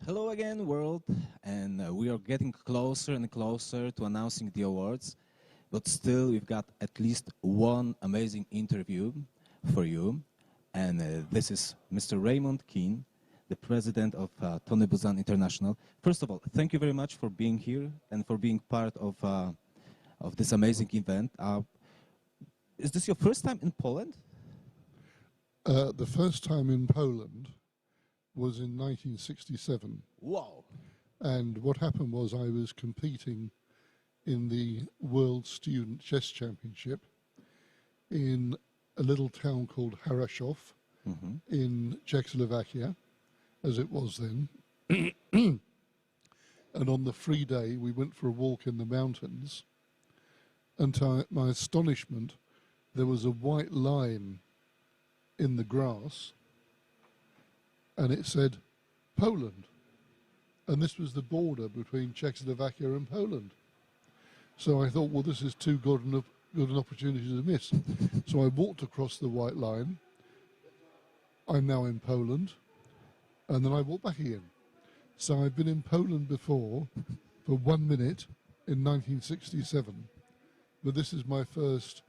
Hello again, world, and we are getting closer and closer to announcing the awards, but still we've got at least one amazing interview for you, and this is Mr. Raymond Keene, the president of Tony Buzan International. First of all, thank you very much for being here and for being part of this amazing event. Is this your first time in Poland? The first time in Poland was in 1967. Wow. And what happened was I was competing in the World Student Chess Championship in a little town called Harashov in Czechoslovakia, as it was then. And on the free day, we went for a walk in the mountains. And to my astonishment, there was a white line in the grass, and it said Poland. And this was the border between Czechoslovakia and Poland. So I thought, well, this is too good an opportunity to miss. So I walked across the white line. I'm now in Poland. And then I walked back again. So I've been in Poland before for 1 minute in 1967. But this is my first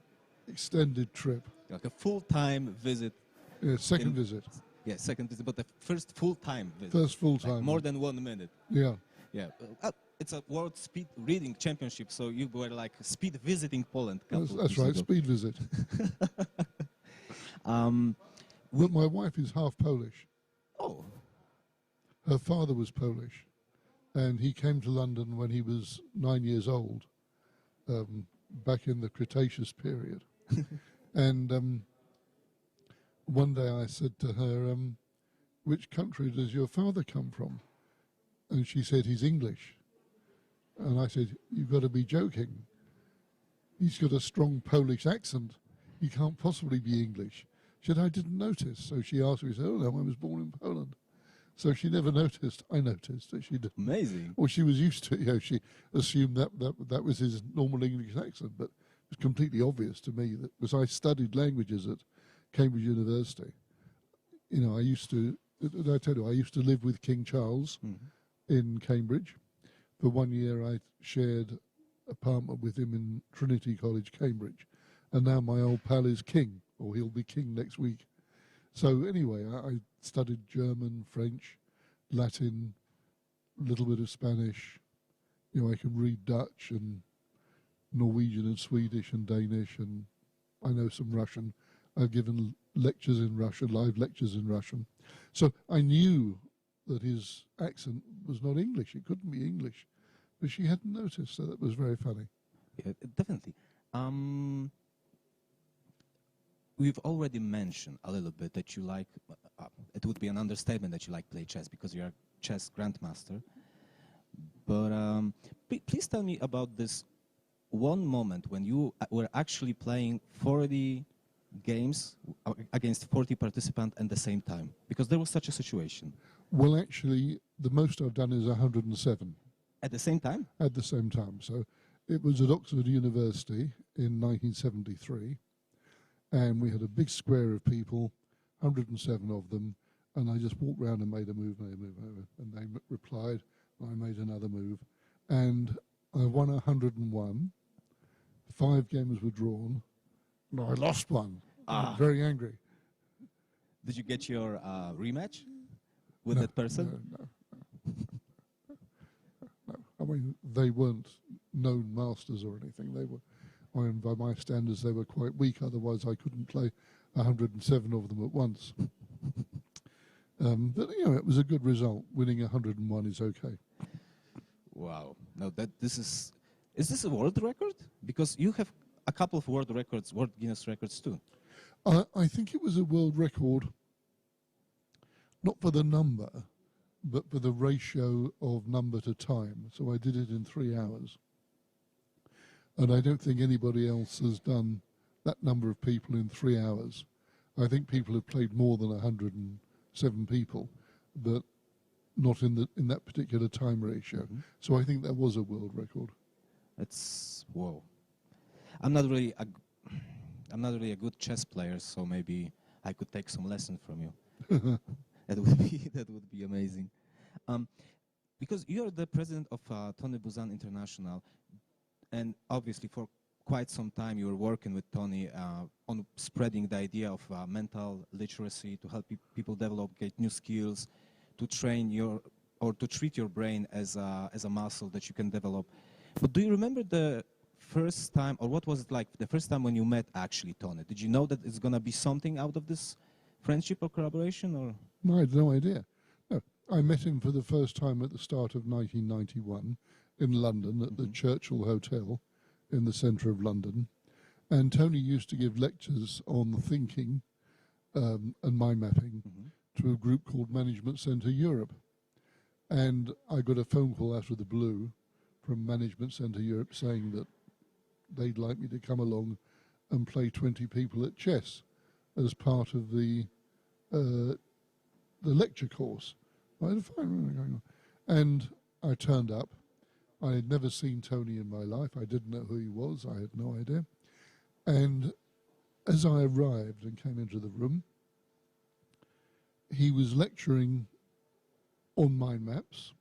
extended trip. Like a full-time visit. Yeah, second visit. Yeah, second visit, but the first full-time visit. First full-time. Like more than 1 minute. Yeah. Yeah. It's a World Speed Reading Championship, so you were like speed visiting Poland. That's right, speed visit. But my wife is half Polish. Oh. Her father was Polish, and he came to London when he was 9 years old, back in the Cretaceous period. And one day I said to her, which country does your father come from? And she said, he's English. And I said, you've got to be joking. He's got a strong Polish accent. He can't possibly be English. She said, I didn't notice. So she asked me, she said, oh no, I was born in Poland. So she never noticed. I noticed that she didn't. Amazing. Well, she was used to it. You know, she assumed that was his normal English accent, but it was completely obvious to me that because I studied languages at Cambridge University. You know, I used to live with King Charles in Cambridge. For 1 year, I shared apartment with him in Trinity College, Cambridge. And now my old pal is king, or he'll be king next week. So anyway, I studied German, French, Latin, a little bit of Spanish. You know, I can read Dutch and Norwegian and Swedish and Danish, and I know some Russian. I've given lectures in Russian, live lectures in Russian. So I knew that his accent was not English. It couldn't be English. But she hadn't noticed, so that was very funny. Yeah, definitely. We've already mentioned a little bit that you like, it would be an understatement that you like play chess because you're a chess grandmaster. But please tell me about this one moment when you were actually playing 40 games against 40 participants at the same time, because there was such a situation. Well, actually, the most I've done is 107. At the same time? At the same time. So it was at Oxford University in 1973, and we had a big square of people, 107 of them, and I just walked around and made a move, and they replied, and I made another move, and I won 101. 5 games were drawn, and I lost one. I'm very angry. Did you get your rematch with that person? No. I mean, they weren't known masters or anything. They were, I mean, by my standards, they were quite weak. Otherwise, I couldn't play 107 of them at once. But you know, it was a good result. Winning 101 is okay. Wow! Now is this a world record? Because you have a couple of world records, World Guinness records too. I think it was a world record, not for the number, but for the ratio of number to time. So I did it in 3 hours. And I don't think anybody else has done that number of people in 3 hours. I think people have played more than 107 people, but not in that particular time ratio. So I think that was a world record. It's whoa. I'm not really a good chess player, so maybe I could take some lesson from you. That would be amazing. Um, because you're the president of Tony Buzan International, and obviously for quite some time you were working with Tony on spreading the idea of mental literacy to help people develop, get new skills, to train or to treat your brain as a muscle that you can develop. But do you remember the first time, or what was it like the first time when you met actually Tony? Did you know that it's going to be something out of this friendship or collaboration? Or No, I had no idea. No, I met him for the first time at the start of 1991 in London at the Churchill Hotel in the centre of London. And Tony used to give lectures on thinking and mind mapping to a group called Management Centre Europe. And I got a phone call out of the blue from Management Centre Europe saying that they'd like me to come along and play 20 people at chess as part of the lecture course. I had a fine going on. And I turned up. I had never seen Tony in my life. I didn't know who he was. I had no idea. And as I arrived and came into the room, he was lecturing on mind maps,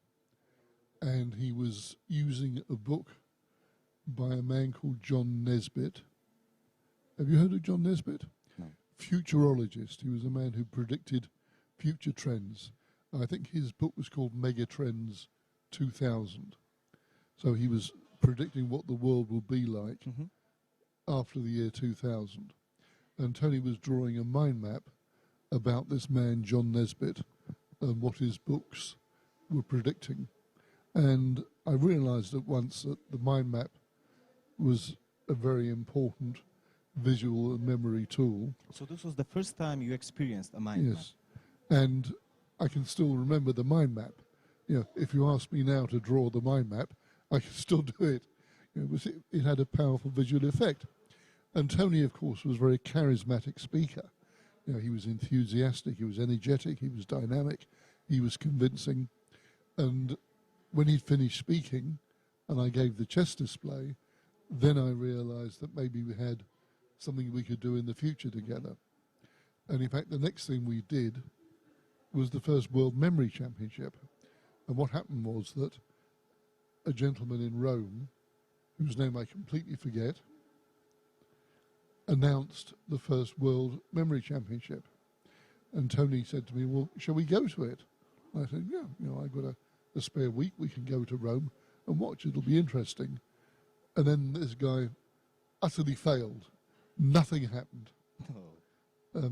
and he was using a book by a man called John Nesbitt. Have you heard of John Nesbitt? No. Futurologist. He was a man who predicted future trends. I think his book was called Megatrends 2000. So he was predicting what the world will be like after the year 2000. And Tony was drawing a mind map about this man, John Nesbitt, and what his books were predicting. And I realized at once that the mind map was a very important visual and memory tool. so this was the first time you experienced a mind map? Yes. And I can still remember the mind map. You know, if you ask me now to draw the mind map, I can still do it. You know, it had a powerful visual effect. And Tony, of course, was a very charismatic speaker. You know, he was enthusiastic, he was energetic, he was dynamic, he was convincing. And when he'd finished speaking and I gave the chess display, then I realized that maybe we had something we could do in the future together. And in fact, the next thing we did was the first World Memory Championship. And what happened was that a gentleman in Rome, whose name I completely forget, announced the first World Memory Championship. And Tony said to me, well, shall we go to it? And I said, yeah, you know, I've got a spare week. We can go to Rome and watch. It'll be interesting. And then this guy utterly failed. Nothing happened.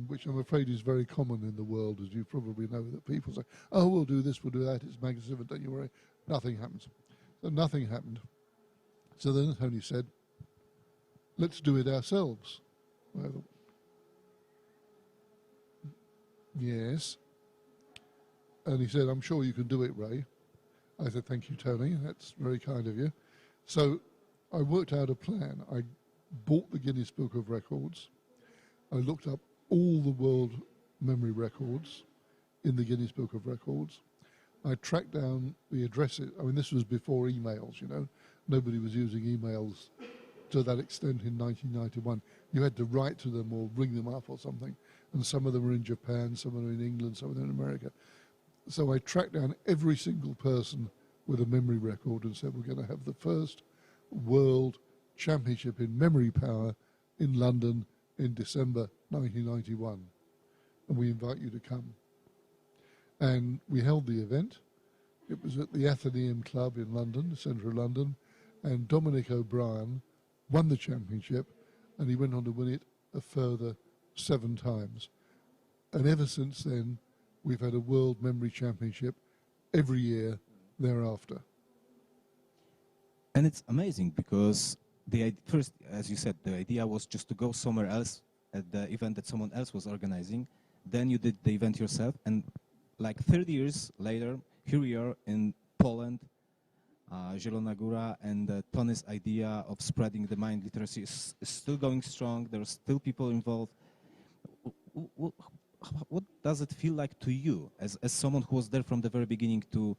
Which I'm afraid is very common in the world, as you probably know, that people say, oh, we'll do this, we'll do that, it's magnificent, don't you worry. Nothing happens. So nothing happened. So then Tony said, let's do it ourselves. I thought, yes. And he said, I'm sure you can do it, Ray. I said, thank you, Tony, that's very kind of you. So I worked out a plan. I bought the Guinness Book of Records. I looked up all the world memory records in the Guinness Book of Records. I tracked down the addresses. I mean, this was before emails, you know. Nobody was using emails to that extent in 1991. You had to write to them or ring them up or something. And some of them were in Japan, some of them in England, some of them in America. So I tracked down every single person with a memory record and said, we're going to have the first World Championship in memory power in London in December 1991, and we invite you to come. And we held the event. It was at the Athenaeum Club in London, the centre of London, and Dominic O'Brien won the championship, and he went on to win it a further 7 times. And ever since then, we've had a World Memory Championship every year thereafter. And it's amazing because first, as you said, the idea was just to go somewhere else at the event that someone else was organizing. Then you did the event yourself, and like 30 years later, here we are in Poland, Zielona Góra, and Tony's idea of spreading the mind literacy is still going strong. There are still people involved. What does it feel like to you, as someone who was there from the very beginning, to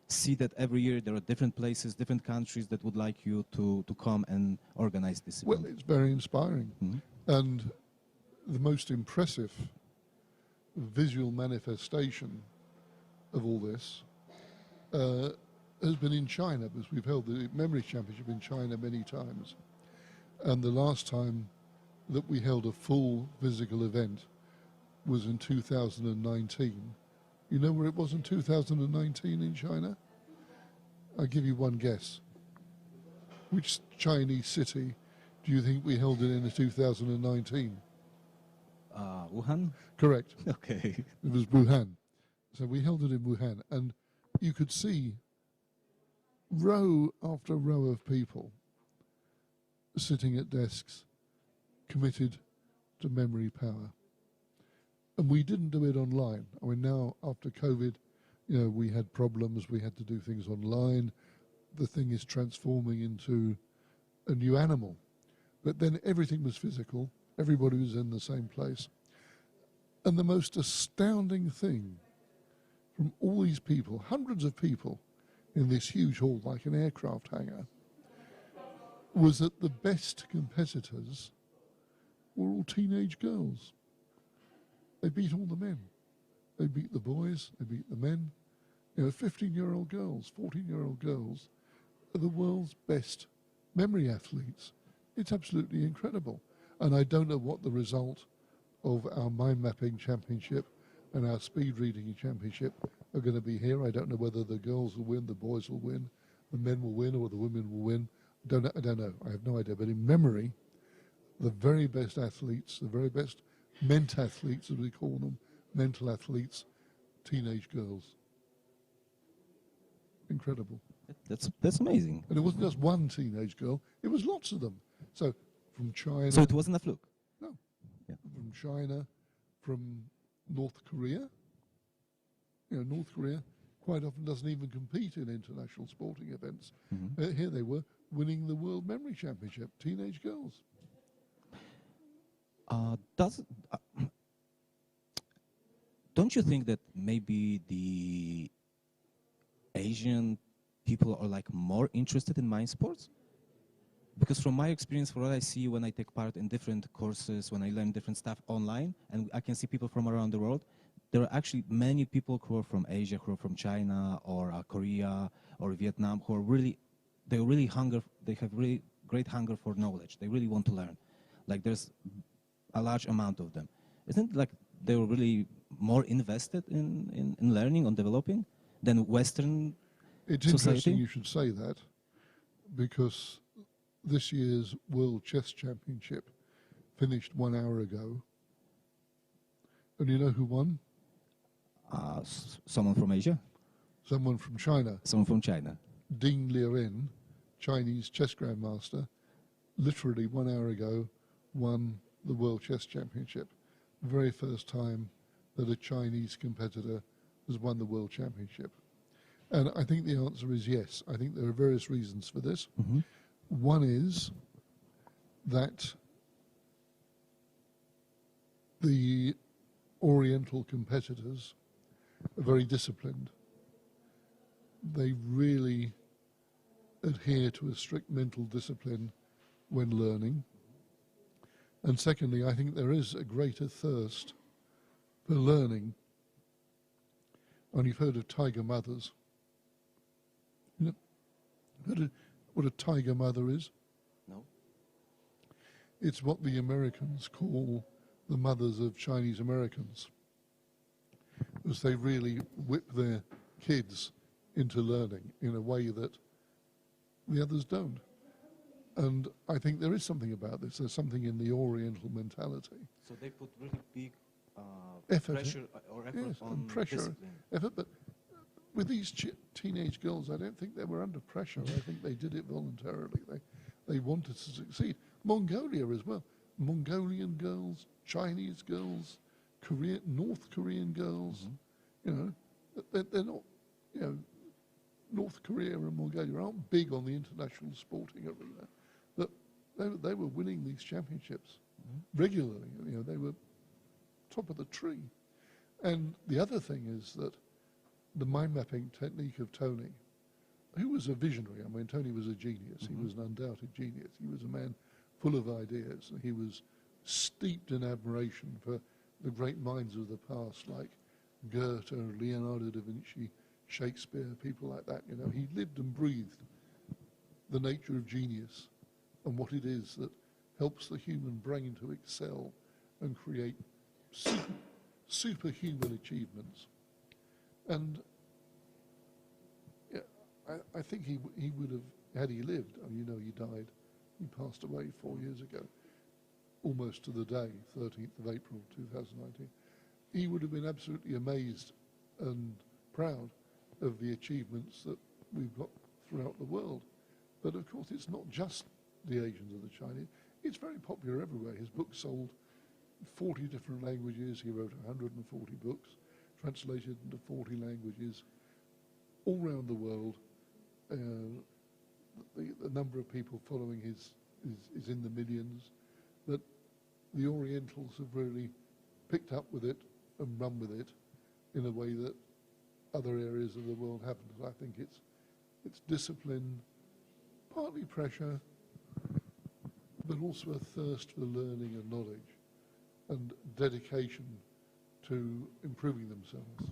see that every year there are different places, different countries that would like you to come and organize this event? Well, it's very inspiring. And the most impressive visual manifestation of all this has been in China, because we've held the memory championship in China many times. And the last time that we held a full physical event was in 2019. You know where it was in 2019 in China? I'll give you one guess. Which Chinese city do you think we held it in 2019? Wuhan? Correct. Okay. It was Wuhan. So we held it in Wuhan, and you could see row after row of people sitting at desks committed to memory power. And we didn't do it online. I mean, now after COVID, you know, we had problems. We had to do things online. The thing is transforming into a new animal. But then everything was physical. Everybody was in the same place. And the most astounding thing from all these people, hundreds of people in this huge hall like an aircraft hangar, was that the best competitors were all teenage girls. They beat all the men. They beat the boys, they beat the men. You know, 15-year-old girls, 14-year-old girls are the world's best memory athletes. It's absolutely incredible. And I don't know what the result of our mind mapping championship and our speed reading championship are going to be here. I don't know whether the girls will win, the boys will win, the men will win, or the women will win. I don't know. I have no idea. But in memory, the very best athletes, the very best athletes, as we call them, mental athletes, teenage girls. Incredible. That's amazing. And it wasn't just one teenage girl, it was lots of them. So from China. So it wasn't a fluke? No. Yeah. From China, from North Korea. You know, North Korea quite often doesn't even compete in international sporting events. Mm-hmm. Here they were winning the World Memory Championship, teenage girls. Don't you think that maybe the Asian people are like more interested in mind sports? Because from my experience, from what I see when I take part in different courses, when I learn different stuff online, and I can see people from around the world, there are actually many people who are from Asia, who are from China or Korea or Vietnam, who are really, they have really great hunger for knowledge. They really want to learn. Like there's a large amount of them. Isn't it like they were really more invested in learning, on developing, than Western It's society? interesting you should say that, because this year's World Chess Championship finished 1 hour ago. And you know who won? Someone from Asia? Someone from China. Someone from China. Ding Liren, Chinese chess grandmaster, literally 1 hour ago won the World Chess Championship. The very first time that a Chinese competitor has won the World Championship. And I think the answer is yes. I think there are various reasons for this. Mm-hmm. One is that the Oriental competitors are very disciplined. They really adhere to a strict mental discipline when learning. And secondly, I think there is a greater thirst for learning. And you've heard of tiger mothers. You know, heard what a tiger mother is? No. It's what the Americans call the mothers of Chinese Americans, because they really whip their kids into learning in a way that the others don't. And I think there is something about this. There's something in the Oriental mentality. So they put really big Effort, pressure or effort yes, on and pressure, discipline. effort. But with these teenage girls, I don't think they were under pressure. I think they did it voluntarily. They wanted to succeed. Mongolia as well. Mongolian girls, Chinese girls, North Korean girls. Mm-hmm. You know, they're not, you know, North Korea and Mongolia aren't big on the international sporting arena, but they were winning these championships regularly. You know, they were top of the tree. And the other thing is that the mind mapping technique of Tony, who was a visionary. I mean, Tony was a genius. Mm-hmm. He was an undoubted genius. He was a man full of ideas. He was steeped in admiration for the great minds of the past, like Goethe, Leonardo da Vinci, Shakespeare, people like that. You know, he lived and breathed the nature of genius and what it is that helps the human brain to excel and create superhuman achievements. And yeah, I think he would have, had he lived, and you know he died, he passed away 4 years ago, almost to the day, 13th of April 2019, he would have been absolutely amazed and proud of the achievements that we've got throughout the world. But of course it's not just the Asians or the Chinese, it's very popular everywhere. His book sold 40 different languages, he wrote 140 books, translated into 40 languages, all around the world. The number of people following is in the millions, but the Orientals have really picked up with it and run with it in a way that other areas of the world haven't. I think it's discipline, partly pressure, but also a thirst for learning and knowledge and dedication to improving themselves.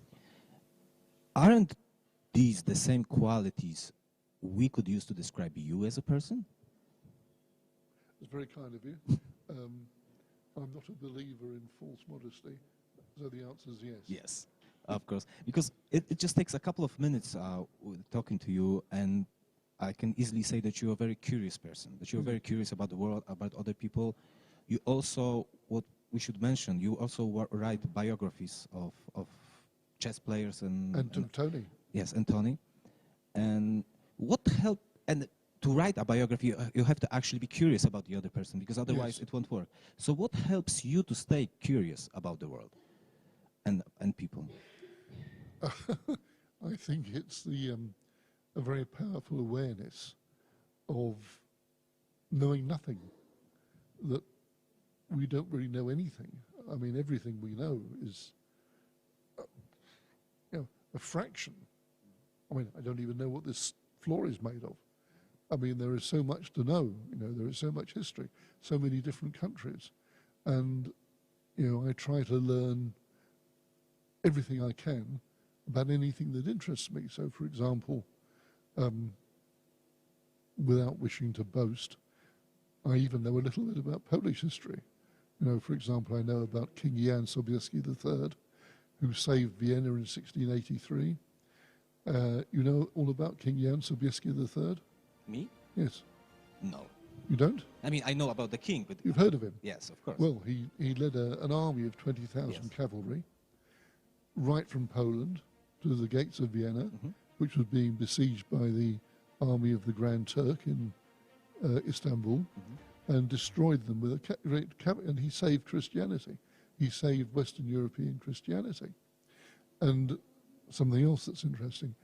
Aren't these the same qualities we could use to describe you as a person? It's very kind of you. I'm not a believer in false modesty, so the answer is yes. Yes, of course. Because it just takes a couple of minutes talking to you, and I can easily say that you're a very curious person, that you're very curious about the world, about other people. You also, what we should mention, you also write biographies of chess players and Tony. Yes, and Tony. And what helped, and to write a biography, you have to actually be curious about the other person, because otherwise it won't work. So what helps you to stay curious about the world and people? I think it's a very powerful awareness of knowing nothing, that we don't really know anything. I mean, everything we know is a fraction. I mean, I don't even know what this floor is made of. I mean, there is so much to know. You know, there is so much history, so many different countries, and I try to learn everything I can about anything that interests me. So, for example, without wishing to boast, I even know a little bit about Polish history. For example, I know about King Jan Sobieski III, who saved Vienna in 1683. You know all about King Jan Sobieski III? Me? Yes. No. You don't? I mean, I know about the king, but... You've heard of him? Yes, of course. Well, he led an army of 20,000 cavalry, right from Poland to the gates of Vienna, which was being besieged by the army of the Grand Turk in Istanbul, and destroyed them with a great and he saved Christianity. He saved Western European Christianity. And something else that's interesting,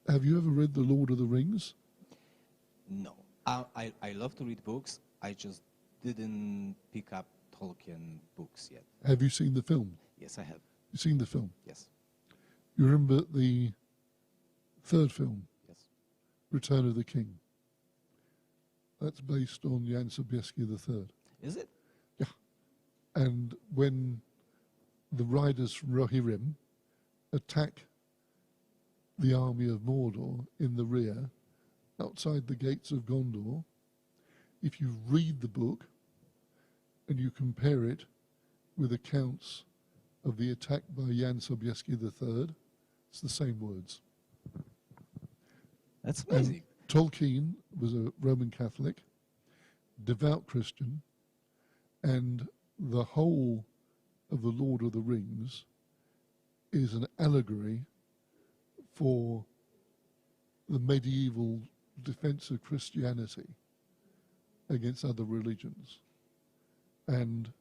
have you ever read The Lord of the Rings? No. I love to read books. I just didn't pick up Tolkien books yet. Have you seen the film? Yes, I have. You've seen the film? Yes. You remember the third film? Yes. Return of the King. That's based on Jan Sobieski III. Is it? Yeah. And when the riders from Rohirrim attack the army of Mordor in the rear, outside the gates of Gondor, if you read the book and you compare it with accounts of the attack by Jan Sobieski III, it's the same words. That's amazing. And Tolkien was a Roman Catholic, devout Christian, and the whole of The Lord of the Rings is an allegory for the medieval defense of Christianity against other religions, and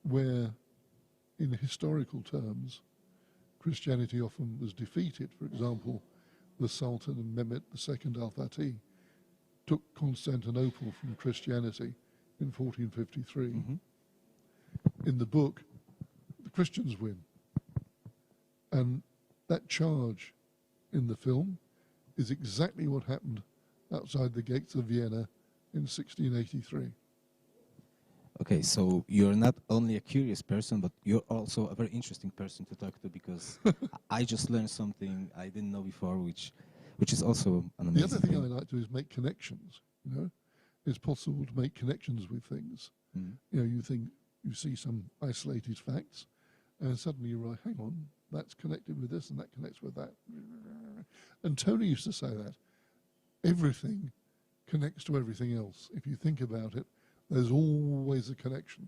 where, in historical terms, Christianity often was defeated. For example, the Sultan and Mehmet II Al-Fatih took Constantinople from Christianity in 1453. In the book, the Christians win. And that charge in the film is exactly what happened outside the gates of Vienna in 1683. Okay, so you're not only a curious person, but you're also a very interesting person to talk to because I just learned something I didn't know before, which is also an The other amazing thing I thing. like to do is make connections. You know, it's possible to make connections with things. Mm. You know, you see some isolated facts, and suddenly you're like, hang on, that's connected with this, and that connects with that. And Tony used to say that everything connects to everything else. If you think about it, there's always a connection.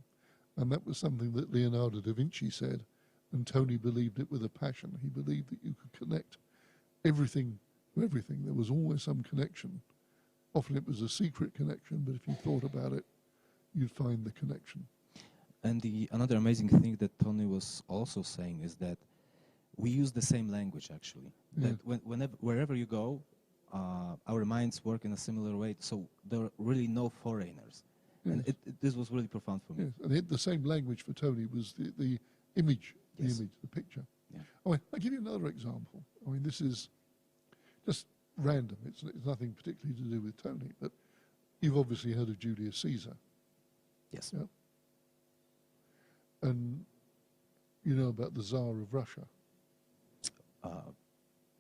And that was something that Leonardo da Vinci said, and Tony believed it with a passion. He believed that you could connect everything to everything. There was always some connection. Often it was a secret connection, but if you thought about it, you'd find the connection. And another amazing thing that Tony was also saying is that we use the same language actually. Yeah. That wherever you go, our minds work in a similar way. So there are really no foreigners. Yes. And this was really profound for me. Yes. And the same language for Tony was the image, Yes. the picture. Yeah. Oh, I'll give you another example. I mean, this is just random. It's nothing particularly to do with Tony, but you've obviously heard of Julius Caesar. Yes. Yeah. And you know about the Tsar of Russia.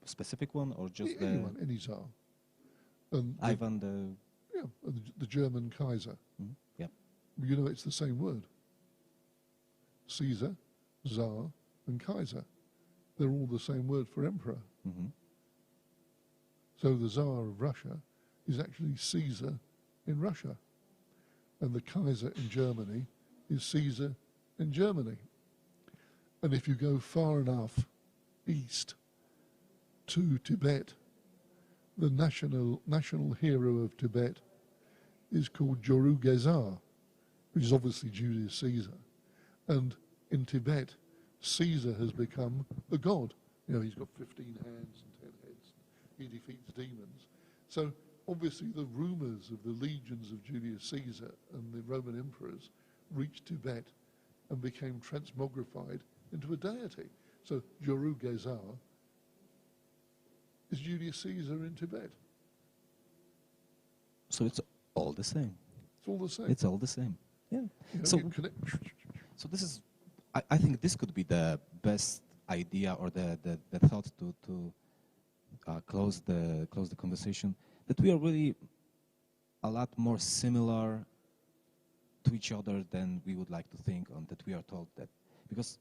Specific one or just Anyone, any Tsar. And Ivan the... yeah, the German Kaiser. Mm, yeah. You know it's the same word. Caesar, Tsar, and Kaiser. They're all the same word for emperor. Mm-hmm. So the Tsar of Russia is actually Caesar in Russia. And the Kaiser in Germany is Caesar in Germany. And if you go far enough east to Tibet, the national hero of Tibet is called Juru Gezar, which is obviously Julius Caesar. And in Tibet, Caesar has become a god. You know, he's got 15 hands and 10 heads. He defeats demons. So obviously the rumors of the legions of Julius Caesar and the Roman emperors reached Tibet and became transmogrified into a deity. So Juru Gezar is Julius Caesar in Tibet. So it's all the same. It's all the same. It's all the same. Yeah. You know, So, you connect. so this is, I think this could be the best idea or the thought to close the conversation, that we are really a lot more similar to each other than we would like to think, and that we are told that. Because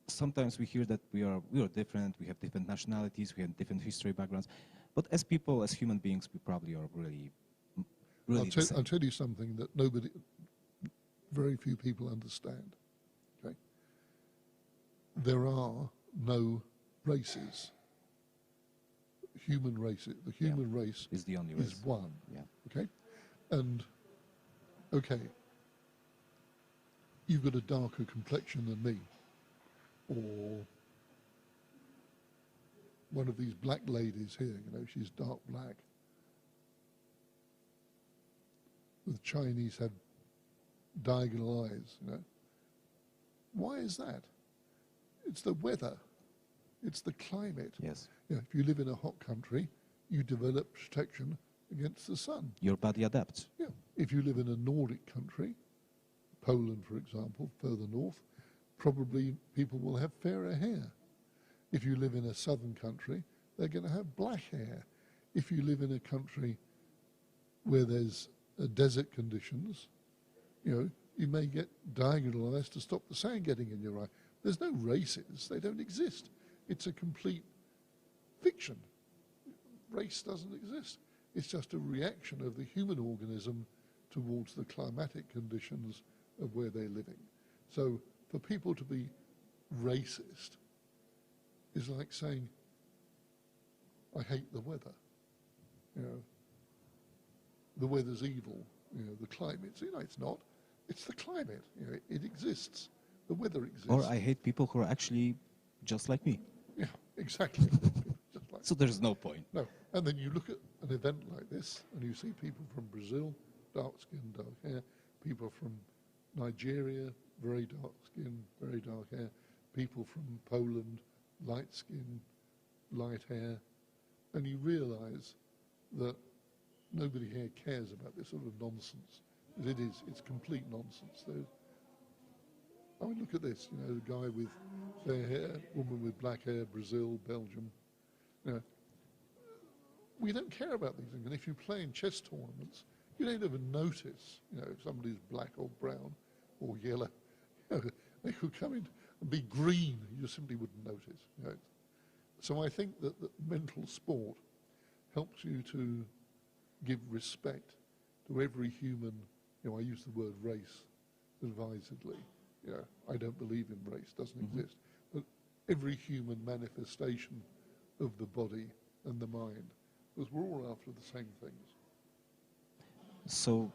sometimes we hear that we are different, we have different nationalities, we have different history backgrounds, but as people, as human beings, we probably are really the same. I'll tell you something that very few people understand. Okay, there are no races. Human races. The human race is the only race. Is one. Yeah. Okay, and okay, you've got a darker complexion than me, or one of these black ladies here. You know, she's dark black. The Chinese have diagonal eyes, you know. Why is that? It's the weather. It's the climate. Yes. You know, if you live in a hot country, you develop protection against the sun. Your body adapts. Yeah. If you live in a Nordic country, Poland, for example, further north, probably people will have fairer hair. If you live in a southern country, they're going to have black hair. If you live in a country where there's desert conditions, you know, you may get diagonal eyes to stop the sand getting in your eye. There's no races. They don't exist. It's a complete fiction. Race doesn't exist. It's just a reaction of the human organism towards the climatic conditions of where they're living. So for people to be racist is like saying, I hate the weather. You know, the weather's evil. You know, the climate. You know, it's not. It's the climate. You know, it exists. The weather exists. Or I hate people who are actually just like me. Yeah, exactly. Just like So there's no point. no. And then you look at an event like this, and you see people from Brazil, dark skin, dark hair. People from Nigeria, very dark skin, very dark hair. People from Poland, light skin, light hair. And you realise that nobody here cares about this sort of nonsense. It is. It's complete nonsense. I mean, look at this. You know, the guy with fair hair, woman with black hair, Brazil, Belgium. You know, we don't care about these things. And if you play in chess tournaments, you don't even notice, you know, if somebody's black or brown or yellow. You know, they could come in and be green. You just simply wouldn't notice. You know. So I think that mental sport helps you to give respect to every human. You know, I use the word race advisedly. You know, I don't believe in race, doesn't exist. But every human manifestation of the body and the mind, because we're all after the same things. So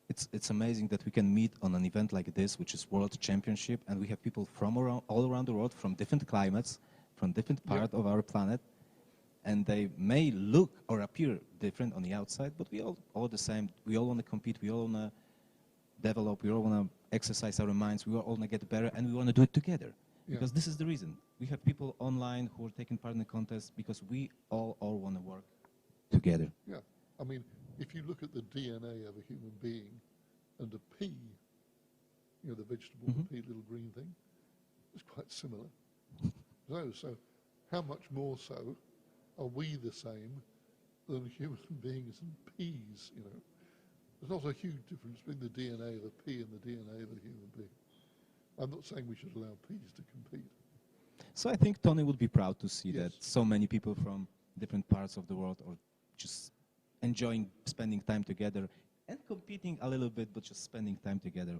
it's amazing that we can meet on an event like this, which is World Championship, and we have people from all around the world, from different climates, from different parts of our planet, and they may look or appear different on the outside, but we all the same. We all want to compete. We all want to develop. We all want to exercise our minds. We all want to get better, and we want to do it together. Yeah. Because this is the reason. We have people online who are taking part in the contest because we all want to work together. Yeah. I mean, if you look at the DNA of a human being and a pea, you know, the vegetable, the pea, little green thing, it's quite similar. So how much more so are we the same than human beings and peas, you know? There's not a huge difference between the DNA of a pea and the DNA of a human being. I'm not saying we should allow peas to compete. So I think Tony would be proud to see Yes. that so many people from different parts of the world are just enjoying spending time together and competing a little bit, but just spending time together.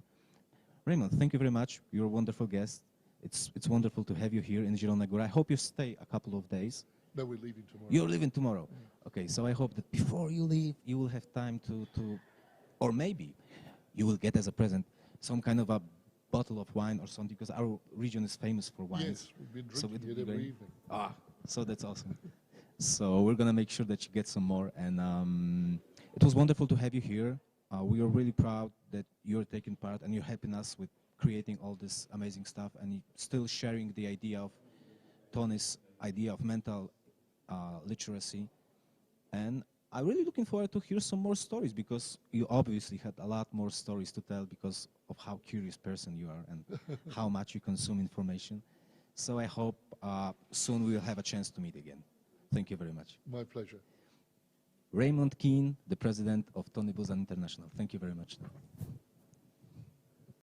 Raymond, thank you very much. You're a wonderful guest. It's wonderful to have you here in Zielona Góra. I hope you stay a couple of days. No, we're leaving tomorrow. You're leaving tomorrow. Okay, so I hope that before you leave, you will have time to or maybe you will get as a present some kind of a bottle of wine or something, because our region is famous for wines. Yes, we've been So drinking would it be every great. evening. So that's awesome. So we're going to make sure that you get some more. And it was wonderful to have you here. We are really proud that you're taking part and you're helping us with creating all this amazing stuff and still sharing the idea of Tony's idea of mental literacy. And I'm really looking forward to hear some more stories, because you obviously had a lot more stories to tell because of how curious person you are and how much you consume information. So I hope soon we'll have a chance to meet again. Thank you very much. My pleasure. Raymond Keene, the president of Tony Buzan International. Thank you very much.